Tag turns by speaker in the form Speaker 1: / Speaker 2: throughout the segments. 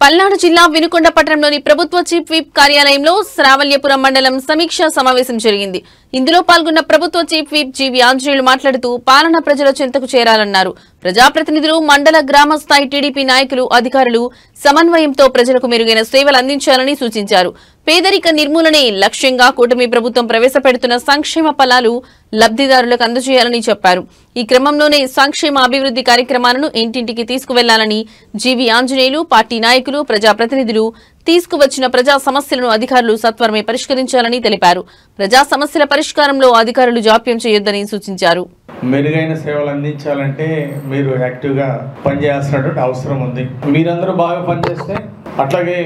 Speaker 1: పల్నాడు జిల్లా వినుకొండ పట్టణంలోని ప్రభుత్వ చీఫ్ విప్ కార్యాలయంలో శ్రావల్యపురం మండలం సమీక్షా సమావేశం జరిగింది. ఇందులో పాల్గొన్న ప్రభుత్వ చీఫ్ విప్ జీవి ఆంజనేయులు మాట్లాడుతూ పాలన ప్రజల చెంతకు చేరాలన్నారు. ప్రజాప్రతినిధులు, మండల గ్రామ స్థాయి టీడీపీ నాయకులు, అధికారులు సమన్వయంతో ప్రజలకు మెరుగైన సేవలు అందించాలని సూచించారు. పేదరిక నిర్మూలనే లక్ష్యంగా కూటమి ప్రభుత్వం ప్రవేశపెడుతున్న సంక్షేమ ఫలాలు లబ్ధిదారులకు అందజేయాలని చెప్పారు. ఈ క్రమంలోనే సంక్షేమ అభివృద్ధి కార్యక్రమాలను ఇంటింటికి తీసుకువెళ్లాలని జీవి ఆంజనేయులు, పార్టీ నాయకులు, ప్రజాప్రతినిధులు తీసుకువచ్చిన ప్రజా సమస్యలను అధికారులు సత్వరమే పరిష్కరించాలని తెలిపారు. ప్రజా సమస్యల పరిష్కారంలో అధికారులు జాప్యం చేయొద్దని సూచించారు.
Speaker 2: మెరుగైన సేవలు అందించాలంటే మీరు యాక్టివ్గా పనిచేయాల్సినటువంటి అవసరం ఉంది. మీరందరూ బాగా పనిచేస్తే, అట్లాగే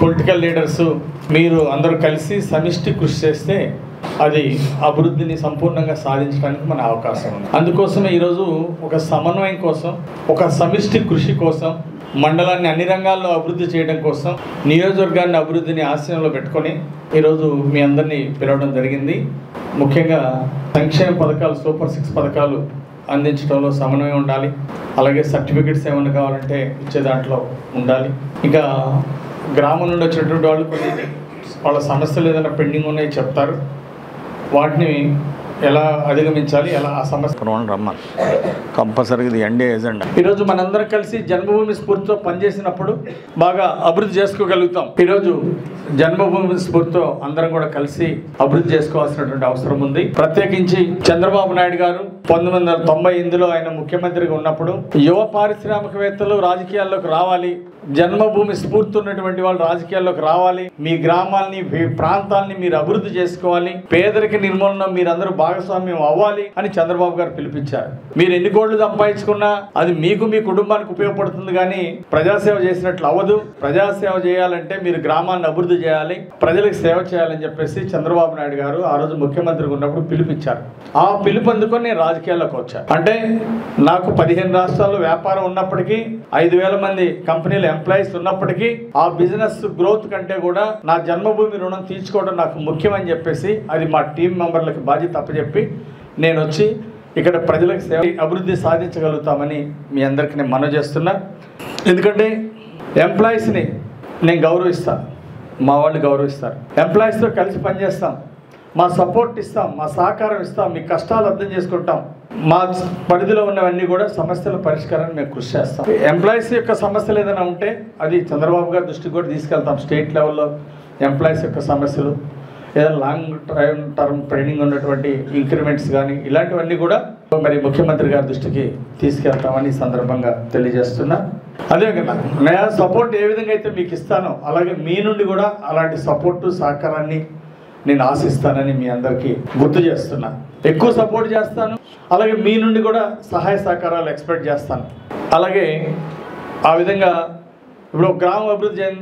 Speaker 2: పొలిటికల్ లీడర్స్ మీరు అందరూ కలిసి సమిష్టి కృషి చేస్తే అది అభివృద్ధిని సంపూర్ణంగా సాధించడానికి మన అవకాశం ఉంది. అందుకోసమే ఈరోజు ఒక సమన్వయం కోసం, ఒక సమిష్టి కృషి కోసం, మండలాన్ని అన్ని రంగాల్లో అభివృద్ధి చేయడం కోసం, నియోజకవర్గాన్ని అభివృద్ధిని ఆశయంలో పెట్టుకొని ఈరోజు మీ అందరినీ పిలవడం జరిగింది. ముఖ్యంగా సంక్షేమ పథకాలు, సూపర్ 6 పథకాలు అందించడంలో సమన్వయం ఉండాలి. అలాగే సర్టిఫికెట్స్ ఏమైనా కావాలంటే ఇచ్చే దాంట్లో ఉండాలి. ఇంకా గ్రామం నుండి వచ్చినటువంటి వాళ్ళు కొన్ని వాళ్ళ సమస్యలు ఏదైనా పెండింగ్ ఉన్నాయి చెప్తారు, వాటిని ఎలా అధిగమించాలి, ఎలా ఆ సమస్య రమ్మని కంపల్సరీగా ఇది ఎండే ఎజెండా. ఈరోజు మనందరం కలిసి జన్మభూమి స్ఫూర్తితో పనిచేసినప్పుడు బాగా అభివృద్ధి చేసుకోగలుగుతాం. ఈరోజు జన్మభూమి స్ఫూర్తితో అందరం కూడా కలిసి అభివృద్ధి చేసుకోవాల్సినటువంటి అవసరం ఉంది. ప్రత్యేకించి చంద్రబాబు నాయుడు గారు 1998లో ఆయన ముఖ్యమంత్రిగా ఉన్నప్పుడు యువ పారిశ్రామికవేత్తలు రాజకీయాల్లోకి రావాలి, జన్మభూమి స్ఫూర్తి ఉన్నటువంటి వాళ్ళు రాజకీయాల్లోకి రావాలి, మీ గ్రామాలని, మీ ప్రాంతాలని మీరు అభివృద్ధి చేసుకోవాలి, పేదరిక నిర్మూలన మీరందరూ భాగస్వామ్యం అవ్వాలి అని చంద్రబాబు గారు పిలిపించారు. మీరు ఎన్ని కోట్లు సంపాదించుకున్నా అది మీకు, మీ కుటుంబానికి ఉపయోగపడుతుంది, కానీ ప్రజాసేవ చేసినట్లు అవ్వదు. ప్రజాసేవ చేయాలంటే మీరు గ్రామాన్ని అభివృద్ధి చేయాలి, ప్రజలకు సేవ చేయాలని చెప్పేసి చంద్రబాబు నాయుడు గారు ఆ రోజు ముఖ్యమంత్రిగా ఉన్నప్పుడు పిలిపించారు. ఆ పిలుపు అందుకొని నేను రాజకీయాల్లోకి వచ్చాను. అంటే నాకు 15 రాష్ట్రాల్లో వ్యాపారం ఉన్నప్పటికీ, 5,000 మంది కంపెనీలు ఎంప్లాయీస్ ఉన్నప్పటికీ, ఆ బిజినెస్ గ్రోత్ కంటే కూడా నా జన్మభూమి రుణం తీర్చుకోవడం నాకు ముఖ్యమని చెప్పేసి అది మా టీం మెంబర్లకు బాధ్యత అప్పచెప్పి నేను వచ్చి ఇక్కడ ప్రజలకు సేవ, అభివృద్ధి సాధించగలుగుతామని మీ అందరికీ నేను మనవి చేస్తున్నా. ఎందుకంటే ఎంప్లాయీస్ని నేను గౌరవిస్తాను, మా వాళ్ళు గౌరవిస్తారు. ఎంప్లాయీస్తో కలిసి పనిచేస్తాం, మా సపోర్ట్ ఇస్తాం, మా సహకారం ఇస్తాం, మీ కష్టాలు అర్థం చేసుకుంటాం. మా పరిధిలో ఉన్నవన్నీ కూడా సమస్యల పరిష్కారాన్ని మేము కృషి చేస్తాం. ఎంప్లాయీస్ యొక్క సమస్యలు ఏదైనా ఉంటే అది చంద్రబాబు గారి దృష్టికి కూడా తీసుకెళ్తాం. స్టేట్ లెవెల్లో ఎంప్లాయీస్ యొక్క సమస్యలు, ఏదైనా లాంగ్ టర్మ్ ట్రైనింగ్ ఉన్నటువంటి ఇంక్రిమెంట్స్ కానీ ఇలాంటివన్నీ కూడా మరి ముఖ్యమంత్రి గారి దృష్టికి తీసుకెళ్తామని ఈ సందర్భంగా తెలియజేస్తున్నా. అదేవిధంగా నా సపోర్ట్ ఏ విధంగా అయితే మీకు ఇస్తానో అలాగే మీ నుండి కూడా అలాంటి సపోర్టు, సహకారాన్ని నేను ఆశిస్తానని మీ అందరికీ గుర్తు చేస్తున్నా. ఎక్కువ సపోర్ట్ చేస్తాను, అలాగే మీ నుండి కూడా సహాయ సహకారాలు ఎక్స్పెక్ట్ చేస్తాను. అలాగే ఆ విధంగా ఇప్పుడు గ్రామ అభివృద్ధి